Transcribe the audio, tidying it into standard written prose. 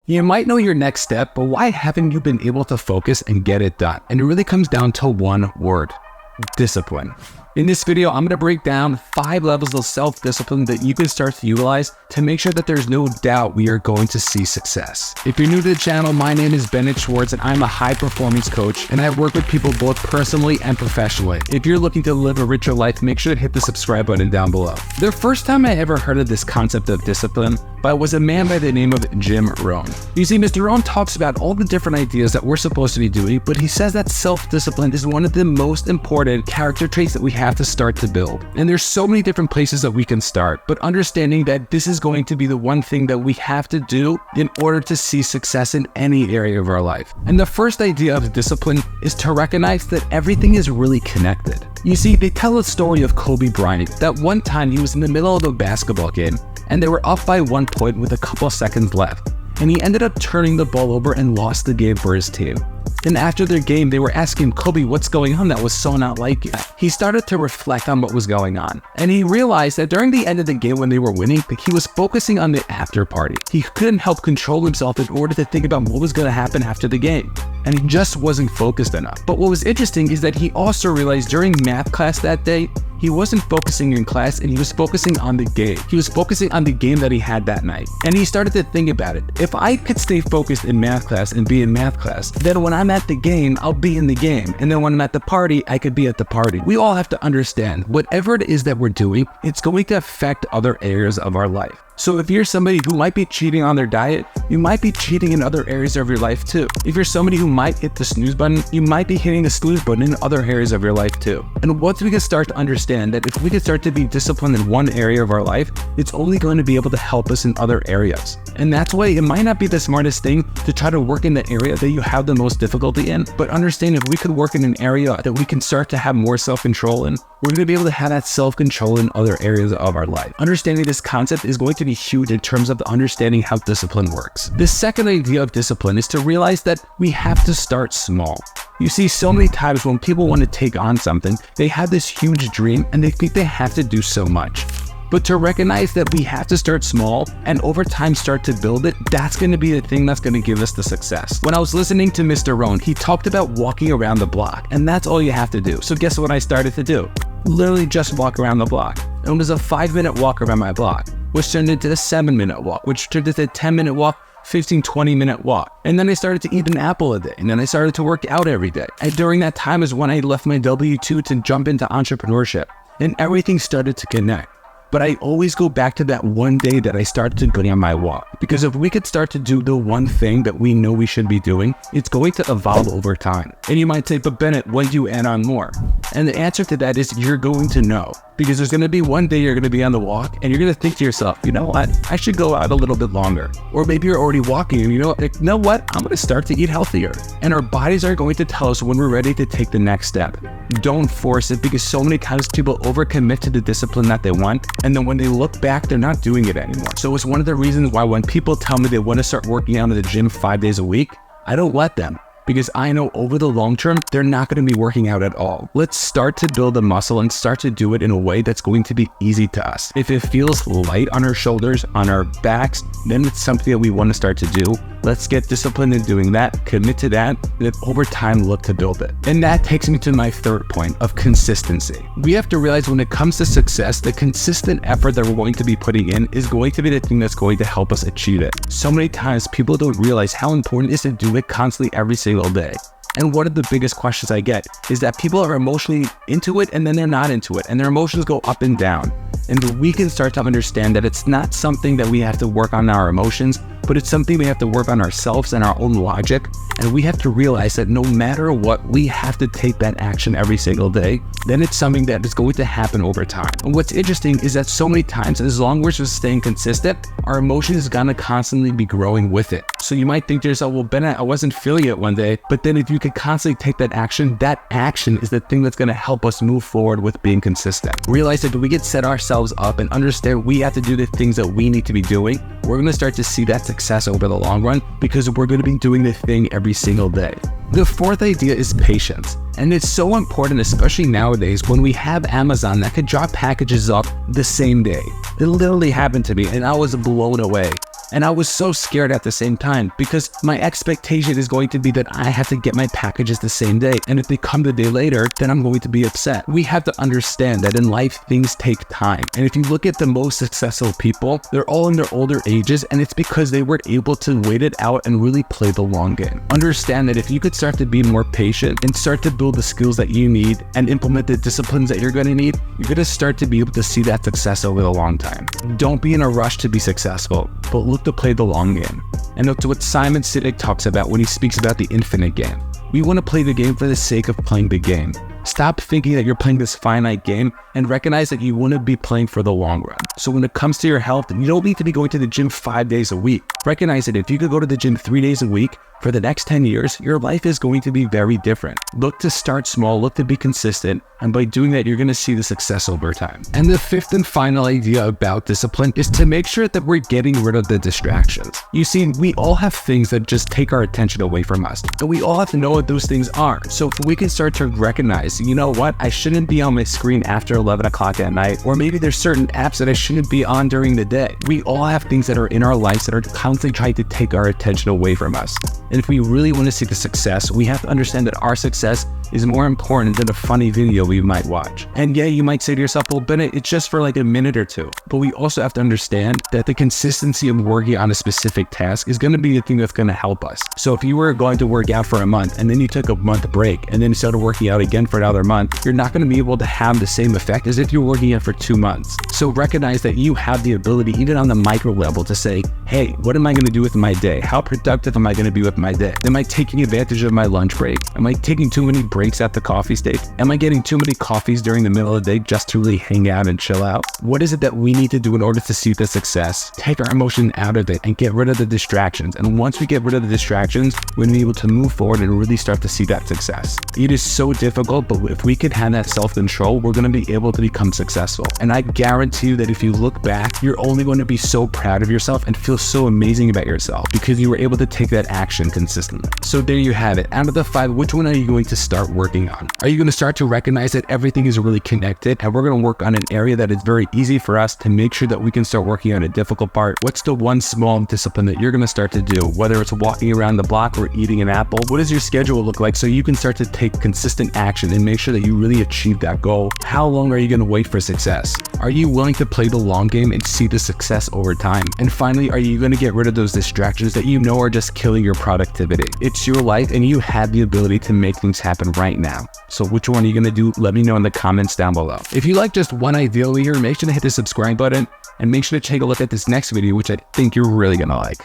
You might know your next step, but why haven't you been able to focus and get it done? And it really comes down to one word: discipline. In this video, I'm going to break down 5 levels of self-discipline that you can start to utilize to make sure that there's no doubt we are going to see success. If you're new to the channel, my name is Bennett Schwartz and I'm a high-performance coach, and I work with people both personally and professionally. If you're looking to live a richer life, make sure to hit the subscribe button down below. The first time I ever heard of this concept of discipline was a man by the name of Jim Rohn. You see, Mr. Rohn talks about all the different ideas that we're supposed to be doing, but he says that self-discipline is one of the most important character traits that we have to start to build. And there's so many different places that we can start, but understanding that this is going to be the one thing that we have to do in order to see success in any area of our life. And the first idea of discipline is to recognize that everything is really connected. You see, they tell a story of Kobe Bryant that one time he was in the middle of a basketball game and they were up by 1 point with a couple seconds left, and he ended up turning the ball over and lost the game for his team. Then after their game, they were asking Kobe, what's going on? That was so not like you. He started to reflect on what was going on, and he realized that during the end of the game when they were winning, he was focusing on the after party. He couldn't help control himself in order to think about what was going to happen after the game, and he just wasn't focused enough. But what was interesting is that he also realized during math class that day, he wasn't focusing in class and he was focusing on the game. He was focusing on the game that he had that night. And he started to think about it. If I could stay focused in math class and be in math class, then when I'm at the game, I'll be in the game. And then when I'm at the party, I could be at the party. We all have to understand whatever it is that we're doing, it's going to affect other areas of our life. So if you're somebody who might be cheating on their diet, you might be cheating in other areas of your life too. If you're somebody who might hit the snooze button, you might be hitting the snooze button in other areas of your life too. And once we can start to understand that if we can start to be disciplined in one area of our life, it's only going to be able to help us in other areas. And that's why it might not be the smartest thing to try to work in the area that you have the most difficulty in, but understand if we could work in an area that we can start to have more self-control in, we're going to be able to have that self-control in other areas of our life. Understanding this concept is going to be huge in terms of understanding how discipline works. The second idea of discipline is to realize that we have to start small. You see, so many times when people want to take on something, they have this huge dream and they think they have to do so much. But to recognize that we have to start small and over time start to build it, that's going to be the thing that's going to give us the success. When I was listening to Mr. Rohn, he talked about walking around the block, and that's all you have to do. So guess what I started to do? Literally just walk around the block. And it was a 5-minute walk around my block, which turned into a 7-minute walk, which turned into a 10-minute walk, 15-20-minute walk. And then I started to eat an apple a day, and then I started to work out every day. And during that time is when I left my W-2 to jump into entrepreneurship, and everything started to connect. But I always go back to that one day that I started to go on my walk. Because if we could start to do the one thing that we know we should be doing, it's going to evolve over time. And you might say, but Bennett, when do you add on more? And the answer to that is you're going to know. Because there's going to be one day you're going to be on the walk and you're going to think to yourself, you know what, I should go out a little bit longer. Or maybe you're already walking and you know what, I'm going to start to eat healthier. And our bodies are going to tell us when we're ready to take the next step. Don't force it, because so many times people overcommit to the discipline that they want, and then when they look back, they're not doing it anymore. So it's one of the reasons why when people tell me they want to start working out at the gym 5 days a week, I don't let them. Because I know over the long term, they're not going to be working out at all. Let's start to build a muscle and start to do it in a way that's going to be easy to us. If it feels light on our shoulders, on our backs, then it's something that we want to start to do. Let's get disciplined in doing that, commit to that, and then over time look to build it. And that takes me to my third point of consistency. We have to realize when it comes to success, the consistent effort that we're going to be putting in is going to be the thing that's going to help us achieve it. So many times people don't realize how important it is to do it constantly every single day. And one of the biggest questions I get is that people are emotionally into it and then they're not into it, and their emotions go up and down. And we can start to understand that it's not something that we have to work on our emotions, but it's something we have to work on ourselves and our own logic. And we have to realize that no matter what, we have to take that action every single day. Then it's something that is going to happen over time. And what's interesting is that so many times, as long as we're just staying consistent, our emotion is gonna constantly be growing with it. So you might think to yourself, well, Bennett, I wasn't feeling it one day, but then if you could constantly take that action is the thing that's gonna help us move forward with being consistent. Realize that if we could set ourselves up and understand we have to do the things that we need to be doing, we're gonna start to see that success over the long run, because we're gonna be doing the thing every single day. The fourth idea is patience. And it's so important, especially nowadays when we have Amazon that could drop packages off the same day. It literally happened to me and I was blown away. And I was so scared at the same time because my expectation is going to be that I have to get my packages the same day. And if they come the day later, then I'm going to be upset. We have to understand that in life, things take time. And if you look at the most successful people, they're all in their older ages, and it's because they were able to wait it out and really play the long game. Understand that if you could start to be more patient and start to build the skills that you need and implement the disciplines that you're going to need, you're going to start to be able to see that success over the long time. Don't be in a rush to be successful, but look to play the long game. And that's what Simon Sinek talks about when he speaks about the infinite game. We want to play the game for the sake of playing the game. Stop thinking that you're playing this finite game and recognize that you want to be playing for the long run. So when it comes to your health, you don't need to be going to the gym 5 days a week. Recognize that if you could go to the gym 3 days a week, for the next 10 years, your life is going to be very different. Look to start small, look to be consistent, and by doing that, you're going to see the success over time. And the fifth and final idea about discipline is to make sure that we're getting rid of the distractions. You see, we all have things that just take our attention away from us, and we all have to know what those things are. So if we can start to recognize, you know what, I shouldn't be on my screen after 11 o'clock at night, or maybe there's certain apps that I shouldn't be on during the day. We all have things that are in our lives that are constantly trying to take our attention away from us. And if we really want to see the success, we have to understand that our success is more important than a funny video we might watch. And yeah, you might say to yourself, well, Bennett, it's just for like a minute or two. But we also have to understand that the consistency of working on a specific task is going to be the thing that's going to help us. So if you were going to work out for a month and then you took a month break and then started working out again for another month, you're not going to be able to have the same effect as if you're working out for 2 months. So recognize that you have the ability, even on the micro level, to say, hey, what am I going to do with my day? How productive am I going to be with my day? Am I taking advantage of my lunch break? Am I taking too many breaks at the coffee stage? Am I getting too many coffees during the middle of the day just to really hang out and chill out? What is it that we need to do in order to see the success? Take our emotion out of it and get rid of the distractions. And once we get rid of the distractions, we're going to be able to move forward and really start to see that success. It is so difficult, but if we could have that self-control, we're going to be able to become successful. And I guarantee you that if you look back, you're only going to be so proud of yourself and feel so amazing about yourself because you were able to take that action consistently. So there you have it. Out of the 5, which one are you going to start working on? Are you going to start to recognize that everything is really connected and we're going to work on an area that is very easy for us to make sure that we can start working on a difficult part? What's the one small discipline that you're going to start to do? Whether it's walking around the block or eating an apple, what does your schedule look like so you can start to take consistent action and make sure that you really achieve that goal? How long are you going to wait for success? Are you willing to play the long game and see the success over time? And finally, are you going to get rid of those distractions that you know are just killing your productivity? It's your life and you have the ability to make things happen right now. So which one are you going to do? Let me know in the comments down below. If you like just one idea over here, make sure to hit the subscribe button and make sure to take a look at this next video, which I think you're really going to like.